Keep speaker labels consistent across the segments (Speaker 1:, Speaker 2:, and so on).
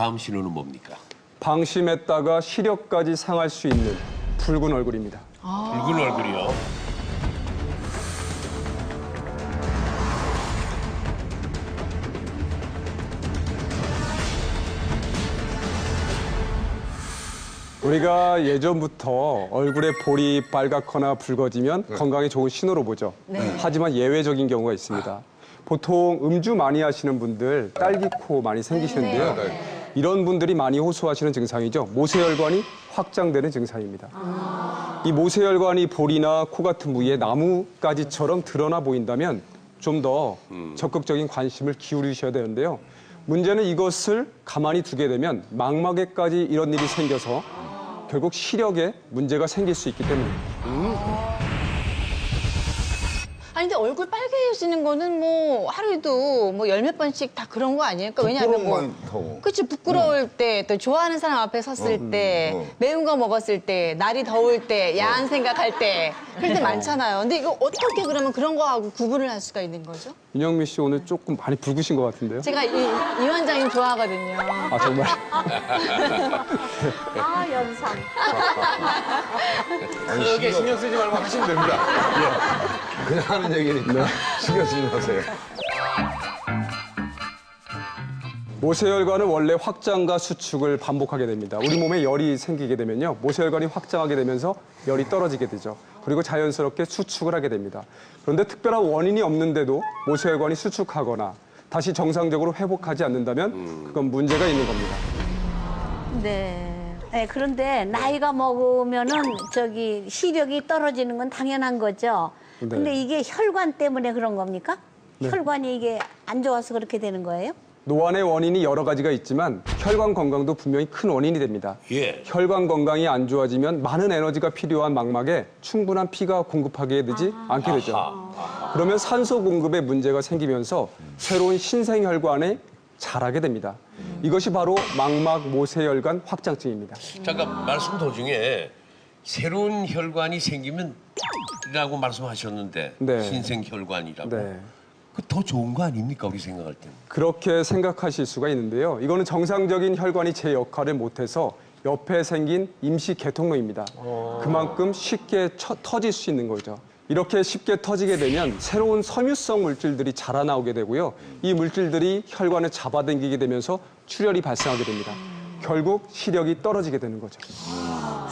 Speaker 1: 다음 신호는 뭡니까?
Speaker 2: 방심했다가 시력까지 상할 수 있는 붉은 얼굴입니다.
Speaker 1: 붉은 얼굴이요.
Speaker 2: 우리가 예전부터 얼굴에 볼이 빨갛거나 붉어지면 건강에 좋은 신호로 보죠. 하지만 예외적인 경우가 있습니다. 보통 음주 많이 하시는 분들 딸기코 많이 생기시는데요. 이런 분들이 많이 호소하시는 증상이죠. 모세혈관이 확장되는 증상입니다. 이 모세혈관이 볼이나 코 같은 부위에 나뭇가지처럼 드러나 보인다면 좀 더 적극적인 관심을 기울이셔야 되는데요. 문제는 이것을 가만히 두게 되면 망막에까지 이런 일이 생겨서 결국 시력에 문제가 생길 수 있기 때문입니다.
Speaker 3: 아니 근데 얼굴 빨개지는 거는 뭐 하루에도 뭐 열 몇 번씩 다 그런 거 아닐까? 왜냐하면 뭐 그치 부끄러울 때, 또 좋아하는 사람 앞에 섰을 때, 매운 거 먹었을 때, 날이 더울 때, 야한 생각할 때 그럴 때 많잖아요. 근데 이거 어떻게 그러면 그런 거하고 구분을 할 수가 있는 거죠?
Speaker 2: 윤영미 씨 오늘 조금 많이 붉으신 것 같은데요?
Speaker 3: 제가 이 원장님 좋아하거든요.
Speaker 2: 아 정말?
Speaker 4: 아, 연상.
Speaker 5: 그렇게 신경 쓰지 말고 하시면 됩니다.
Speaker 6: 그냥 하는 얘기니까 신경 쓰지 마세요.
Speaker 2: 모세혈관은 원래 확장과 수축을 반복하게 됩니다. 우리 몸에 열이 생기게 되면요. 모세혈관이 확장하게 되면서 열이 떨어지게 되죠. 그리고 자연스럽게 수축을 하게 됩니다. 그런데 특별한 원인이 없는데도 모세혈관이 수축하거나 다시 정상적으로 회복하지 않는다면 그건 문제가 있는 겁니다.
Speaker 4: 네. 네, 그런데 나이가 먹으면은 시력이 떨어지는 건 당연한 거죠.
Speaker 2: 네.
Speaker 4: 근데 이게 혈관 때문에 그런 겁니까? 혈관이 이게 안 좋아서 그렇게 되는 거예요?
Speaker 2: 노안의 원인이 여러 가지가 있지만 혈관 건강도 분명히 큰 원인이 됩니다.
Speaker 1: 예.
Speaker 2: 혈관 건강이 안 좋아지면 많은 에너지가 필요한 망막에 충분한 피가 공급하게 되지 않게 되죠. 그러면 산소 공급에 문제가 생기면서 새로운 신생혈관에 자라게 됩니다. 이것이 바로 망막 모세혈관 확장증입니다.
Speaker 1: 잠깐 말씀 도중에 새로운 혈관이 생기면 이라고 말씀하셨는데
Speaker 2: 네.
Speaker 1: 신생혈관이라고.
Speaker 2: 네.
Speaker 1: 그 더 좋은 거 아닙니까? 우리 생각할 때는.
Speaker 2: 그렇게 생각하실 수가 있는데요. 이거는 정상적인 혈관이 제 역할을 못해서 옆에 생긴 임시 개통로입니다. 그만큼 쉽게 터질 수 있는 거죠. 이렇게 쉽게 터지게 되면 새로운 섬유성 물질들이 자라나오게 되고요. 이 물질들이 혈관을 잡아당기게 되면서 출혈이 발생하게 됩니다. 결국 시력이 떨어지게 되는 거죠.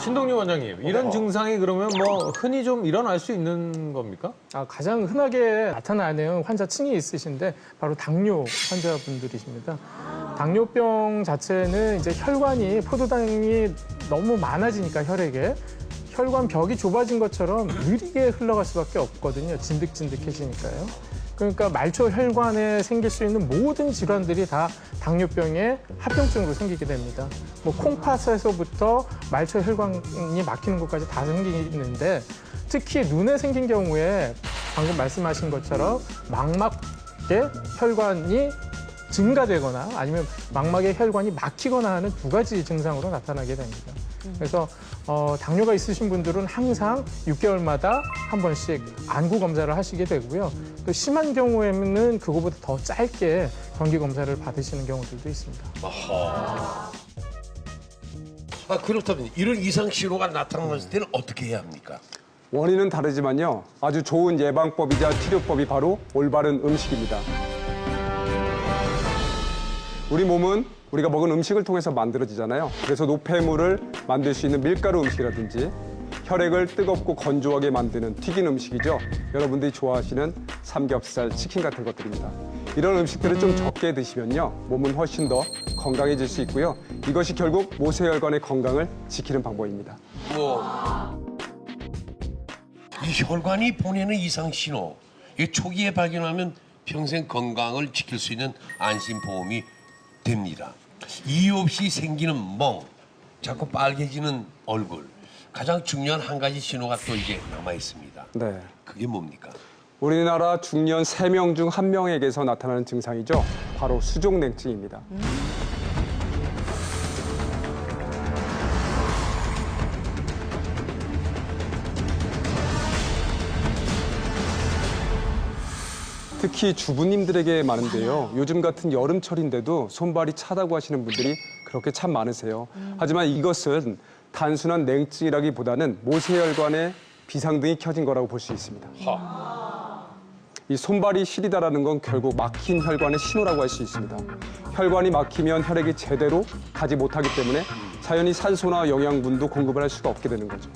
Speaker 5: 신동률 원장님, 이런 증상이 그러면 뭐 흔히 좀 일어날 수 있는 겁니까?
Speaker 7: 가장 흔하게 나타나는 환자층이 있으신데 바로 당뇨 환자분들이십니다. 당뇨병 자체는 이제 혈관이 포도당이 너무 많아지니까 혈액에 혈관 벽이 좁아진 것처럼 느리게 흘러갈 수밖에 없거든요. 진득진득해지니까요. 그러니까 말초 혈관에 생길 수 있는 모든 질환들이 다 당뇨병의 합병증으로 생기게 됩니다. 뭐 콩팥에서부터 말초 혈관이 막히는 것까지 다 생기는데 특히 눈에 생긴 경우에 방금 말씀하신 것처럼 망막의 혈관이 증가되거나 아니면 망막의 혈관이 막히거나 하는 두 가지 증상으로 나타나게 됩니다. 그래서 당뇨가 있으신 분들은 항상 6개월마다 한 번씩 안구 검사를 하시게 되고요. 또 심한 경우에는 그거보다 더 짧게 정기 검사를 받으시는 경우들도 있습니다.
Speaker 1: 그렇다면 이런 이상 신호가 나타났을 때는 어떻게 해야 합니까?
Speaker 2: 원인은 다르지만요. 아주 좋은 예방법이자 치료법이 바로 올바른 음식입니다. 우리 몸은 우리가 먹은 음식을 통해서 만들어지잖아요. 그래서 노폐물을 만들 수 있는 밀가루 음식이라든지 혈액을 뜨겁고 건조하게 만드는 튀긴 음식이죠. 여러분들이 좋아하시는 삼겹살, 치킨 같은 것들입니다. 이런 음식들을 좀 적게 드시면요. 몸은 훨씬 더 건강해질 수 있고요. 이것이 결국 모세혈관의 건강을 지키는 방법입니다.
Speaker 1: 이 혈관이 보내는 이상 신호, 이 초기에 발견하면 평생 건강을 지킬 수 있는 안심보험이 됩니다. 이유 없이 생기는 멍, 자꾸 빨개지는 얼굴, 가장 중요한 한 가지 신호가 또 이제 남아 있습니다.
Speaker 2: 네.
Speaker 1: 그게 뭡니까?
Speaker 2: 우리나라 중년 3명 중 1명에게서 나타나는 증상이죠. 바로 수족냉증입니다. 특히 주부님들에게 많은데요. 요즘 같은 여름철인데도 손발이 차다고 하시는 분들이 그렇게 참 많으세요. 하지만 이것은 단순한 냉증이라기보다는 모세혈관에 비상등이 켜진 거라고 볼 수 있습니다. 이 손발이 시리다라는 건 결국 막힌 혈관의 신호라고 할 수 있습니다. 혈관이 막히면 혈액이 제대로 가지 못하기 때문에 자연히 산소나 영양분도 공급을 할 수가 없게 되는 거죠.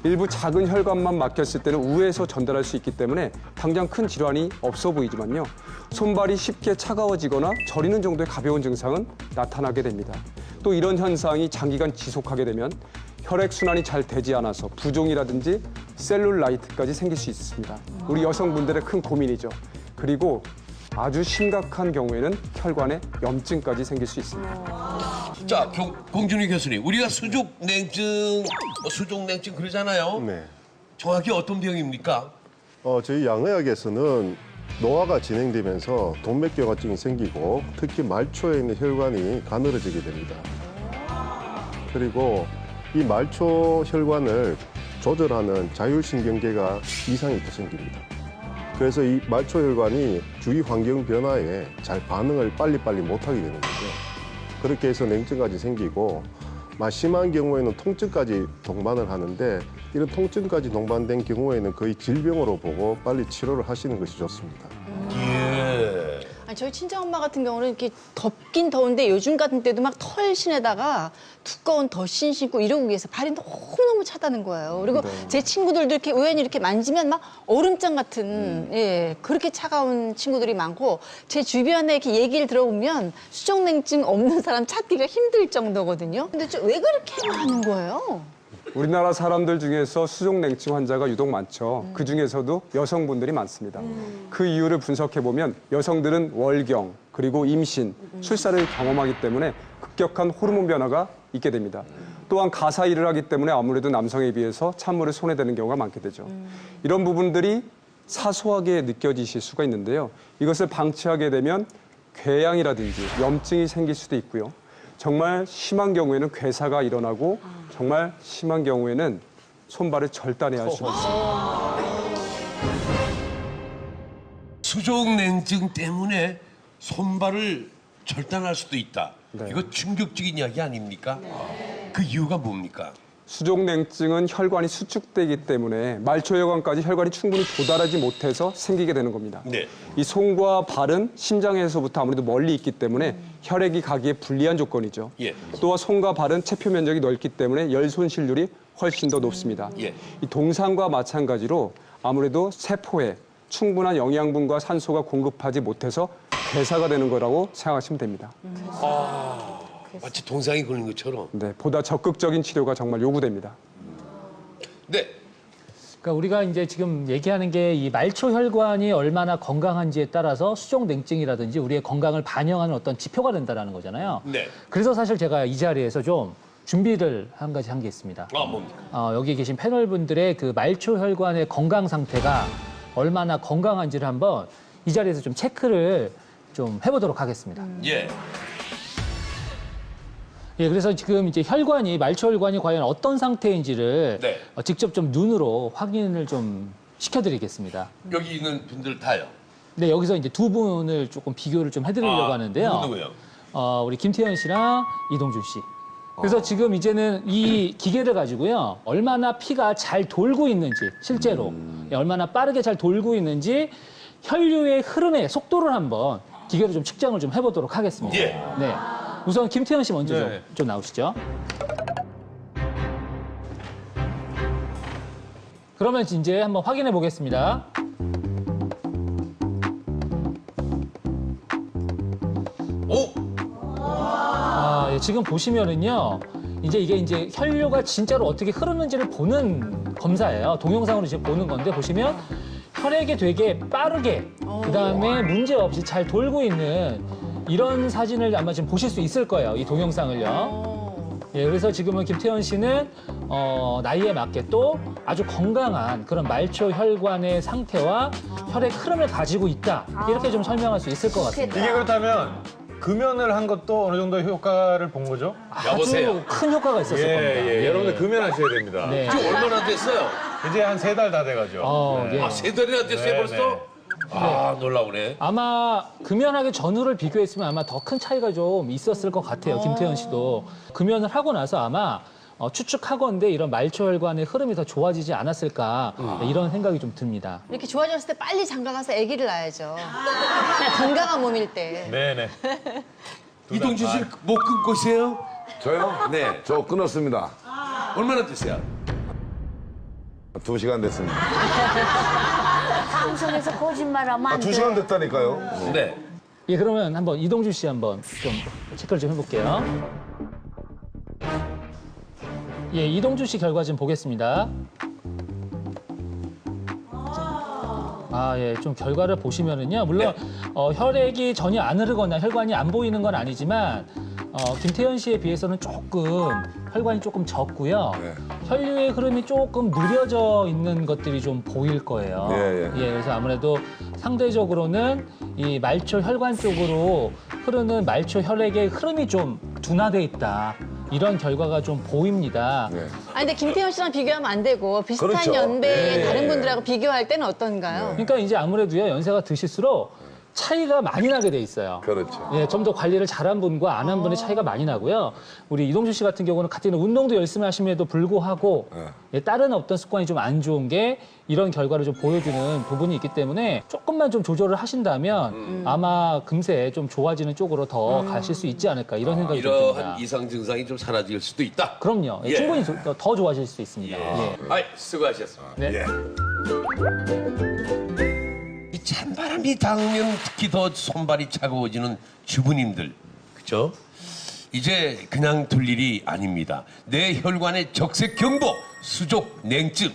Speaker 2: 일부 작은 혈관만 막혔을 때는 우에서 전달할 수 있기 때문에 당장 큰 질환이 없어 보이지만요. 손발이 쉽게 차가워지거나 저리는 정도의 가벼운 증상은 나타나게 됩니다. 또 이런 현상이 장기간 지속하게 되면 혈액순환이 잘 되지 않아서 부종이라든지 셀룰라이트까지 생길 수 있습니다. 우리 여성분들의 큰 고민이죠. 그리고 아주 심각한 경우에는 혈관에 염증까지 생길 수 있습니다.
Speaker 1: 자, 공준희 교수님, 우리가 수족냉증, 수족냉증 그러잖아요.
Speaker 8: 네.
Speaker 1: 정확히 어떤 병입니까?
Speaker 8: 저희 양의학에서는 노화가 진행되면서 동맥경화증이 생기고 특히 말초에 있는 혈관이 가늘어지게 됩니다. 그리고 이 말초 혈관을 조절하는 자율신경계가 이상이 또 생깁니다. 그래서 이 말초 혈관이 주위 환경 변화에 잘 반응을 빨리빨리 못하게 되는 거죠. 그렇게 해서 냉증까지 생기고 심한 경우에는 통증까지 동반을 하는데 이런 통증까지 동반된 경우에는 거의 질병으로 보고 빨리 치료를 하시는 것이 좋습니다.
Speaker 1: 예.
Speaker 3: 아니, 저희 친정엄마 같은 경우는 이렇게 덥긴 더운데 요즘 같은 때도 막 털신에다가 두꺼운 덧신 신고 이러고 계세요. 발이 너무너무 차다는 거예요. 그리고 제 친구들도 이렇게 우연히 이렇게 만지면 막 얼음장 같은 예, 그렇게 차가운 친구들이 많고 제 주변에 이렇게 얘기를 들어보면 수족냉증 없는 사람 찾기가 힘들 정도거든요. 근데 왜 그렇게 많은 거예요?
Speaker 2: 우리나라 사람들 중에서 수족냉증 환자가 유독 많죠. 그 중에서도 여성분들이 많습니다. 그 이유를 분석해보면 여성들은 월경, 그리고 임신, 출산을 경험하기 때문에 급격한 호르몬 변화가 있게 됩니다. 또한 가사 일을 하기 때문에 아무래도 남성에 비해서 찬물을 손에 대는 경우가 많게 되죠. 이런 부분들이 사소하게 느껴지실 수가 있는데요. 이것을 방치하게 되면 궤양이라든지 염증이 생길 수도 있고요. 정말 심한 경우에는 괴사가 일어나고 정말 심한 경우에는 손발을 절단해야 할 수가 있습니다.
Speaker 1: 수족냉증 때문에 손발을 절단할 수도 있다.
Speaker 2: 네.
Speaker 1: 이거 충격적인 이야기 아닙니까? 그 이유가 뭡니까?
Speaker 2: 수족냉증은 혈관이 수축되기 때문에 말초혈관까지 혈관이 충분히 도달하지 못해서 생기게 되는 겁니다.
Speaker 1: 네.
Speaker 2: 이 손과 발은 심장에서부터 아무래도 멀리 있기 때문에 혈액이 가기에 불리한 조건이죠.
Speaker 1: 예.
Speaker 2: 또한 손과 발은 체표 면적이 넓기 때문에 열 손실률이 훨씬 더 높습니다.
Speaker 1: 예.
Speaker 2: 이 동상과 마찬가지로 아무래도 세포에 충분한 영양분과 산소가 공급하지 못해서 괴사가 되는 거라고 생각하시면 됩니다.
Speaker 1: 마치 동상이 걸린 것처럼.
Speaker 2: 네, 보다 적극적인 치료가 정말 요구됩니다.
Speaker 1: 네.
Speaker 9: 그러니까 우리가 이제 지금 얘기하는 게 이 말초 혈관이 얼마나 건강한지에 따라서 수족냉증이라든지 우리의 건강을 반영하는 어떤 지표가 된다라는 거잖아요.
Speaker 1: 네.
Speaker 9: 그래서 사실 제가 이 자리에서 좀 준비를 한 가지 한 게 있습니다.
Speaker 1: 뭡니까?
Speaker 9: 여기 계신 패널분들의 그 말초 혈관의 건강 상태가 얼마나 건강한지를 한번 이 자리에서 좀 체크를 좀 해보도록 하겠습니다.
Speaker 1: 예.
Speaker 9: 예, 그래서 지금 이제 혈관이, 말초 혈관이 과연 어떤 상태인지를
Speaker 1: 네.
Speaker 9: 직접 좀 눈으로 확인을 좀 시켜드리겠습니다.
Speaker 1: 여기 있는 분들 다요.
Speaker 9: 네, 여기서 이제 두 분을 조금 비교를 좀 해드리려고 하는데요.
Speaker 1: 누구요?
Speaker 9: 우리 김태현 씨랑 이동준 씨. 그래서 지금 이제는 이 기계를 가지고요. 얼마나 피가 잘 돌고 있는지, 실제로. 예, 얼마나 빠르게 잘 돌고 있는지 혈류의 흐름의 속도를 한번 기계로 좀 측정을 좀 해보도록 하겠습니다.
Speaker 1: 예.
Speaker 9: 네. 우선 김태현 씨 먼저
Speaker 5: 네.
Speaker 9: 좀 나오시죠. 그러면 이제 한번 확인해 보겠습니다. 예, 지금 보시면은요. 이제 이게 이제 혈류가 진짜로 어떻게 흐르는지를 보는 검사예요. 동영상으로 지금 보는 건데 보시면 혈액이 되게 빠르게 그다음에 문제 없이 잘 돌고 있는 이런 사진을 아마 지금 보실 수 있을 거예요. 이 동영상을요. 예, 그래서 지금은 김태현 씨는 나이에 맞게 또 아주 건강한 그런 말초 혈관의 상태와 혈액 흐름을 가지고 있다. 이렇게 좀 설명할 수 있을 것 같습니다.
Speaker 5: 이게 그렇다면 금연을 한 것도 어느 정도 효과를 본 거죠?
Speaker 1: 여보세요.
Speaker 9: 아주 큰 효과가 있었을 겁니다.
Speaker 5: 예. 여러분들 금연하셔야 됩니다.
Speaker 9: 네.
Speaker 1: 지금 얼마나 됐어요?
Speaker 5: 이제 한 3달 다 돼가죠.
Speaker 9: 예.
Speaker 1: 아, 3달이나 됐어요,
Speaker 5: 네,
Speaker 1: 벌써?
Speaker 5: 네.
Speaker 1: 아, 놀라우네.
Speaker 9: 아마 금연하기 전후를 비교했으면 아마 더 큰 차이가 좀 있었을 것 같아요. 김태현 씨도. 금연을 하고 나서 아마 추측하건대 이런 말초혈관의 흐름이 더 좋아지지 않았을까 네, 이런 생각이 좀 듭니다.
Speaker 3: 이렇게 좋아졌을 때 빨리 장가가서 아기를 낳아야죠. 건강한 몸일 때.
Speaker 5: 네네.
Speaker 1: 이동준 씨 못 끊고 있어요?
Speaker 6: 저요?
Speaker 1: 네.
Speaker 6: 저 끊었습니다.
Speaker 1: 얼마나 됐어요?
Speaker 6: 2시간 됐습니다.
Speaker 4: 방송에서 거짓말하면 안 돼.
Speaker 6: 2시간 됐다니까요.
Speaker 1: 네.
Speaker 9: 예, 그러면 한번 이동준 씨 한번 좀 체크를 좀 해볼게요. 예, 이동준 씨 결과 좀 보겠습니다. 아, 예, 좀 결과를 보시면은요. 물론 혈액이 전혀 안 흐르거나 혈관이 안 보이는 건 아니지만 김태현 씨에 비해서는 조금 혈관이 조금 적고요.
Speaker 6: 네.
Speaker 9: 혈류의 흐름이 조금 느려져 있는 것들이 좀 보일 거예요.
Speaker 6: 예.
Speaker 9: 그래서 아무래도 상대적으로는 이 말초 혈관 쪽으로 흐르는 말초 혈액의 흐름이 좀 둔화돼 있다. 이런 결과가 좀 보입니다.
Speaker 6: 네.
Speaker 3: 아니 근데 김태현 씨랑 비교하면 안 되고 비슷한
Speaker 6: 그렇죠.
Speaker 3: 연배의
Speaker 6: 예.
Speaker 3: 다른 분들하고 비교할 때는 어떤가요?
Speaker 9: 그러니까 이제 아무래도요, 연세가 드실수록 차이가 많이 나게 돼 있어요.
Speaker 6: 그렇죠.
Speaker 9: 예, 좀 더 관리를 잘한 분과 안 한 분의 차이가 많이 나고요. 우리 이동준 씨 같은 경우는 같은 운동도 열심히 하심에도 불구하고 예, 다른 어떤 습관이 좀 안 좋은 게 이런 결과를 좀 보여주는 부분이 있기 때문에 조금만 좀 조절을 하신다면 아마 금세 좀 좋아지는 쪽으로 더 가실 수 있지 않을까 이런 생각이 좀 듭니다.
Speaker 1: 이러한 이상 증상이 좀 사라질 수도 있다.
Speaker 9: 그럼요. 예,
Speaker 1: 예.
Speaker 9: 충분히 더 좋아질 수 있습니다. 예.
Speaker 1: 아이, 수고하셨습니다.
Speaker 9: 네.
Speaker 6: 예.
Speaker 1: 이 찬바람이 닿으면 특히 더 손발이 차가워지는 주부님들, 그죠? 이제 그냥 둘 일이 아닙니다. 내 혈관의 적색 경보, 수족, 냉증,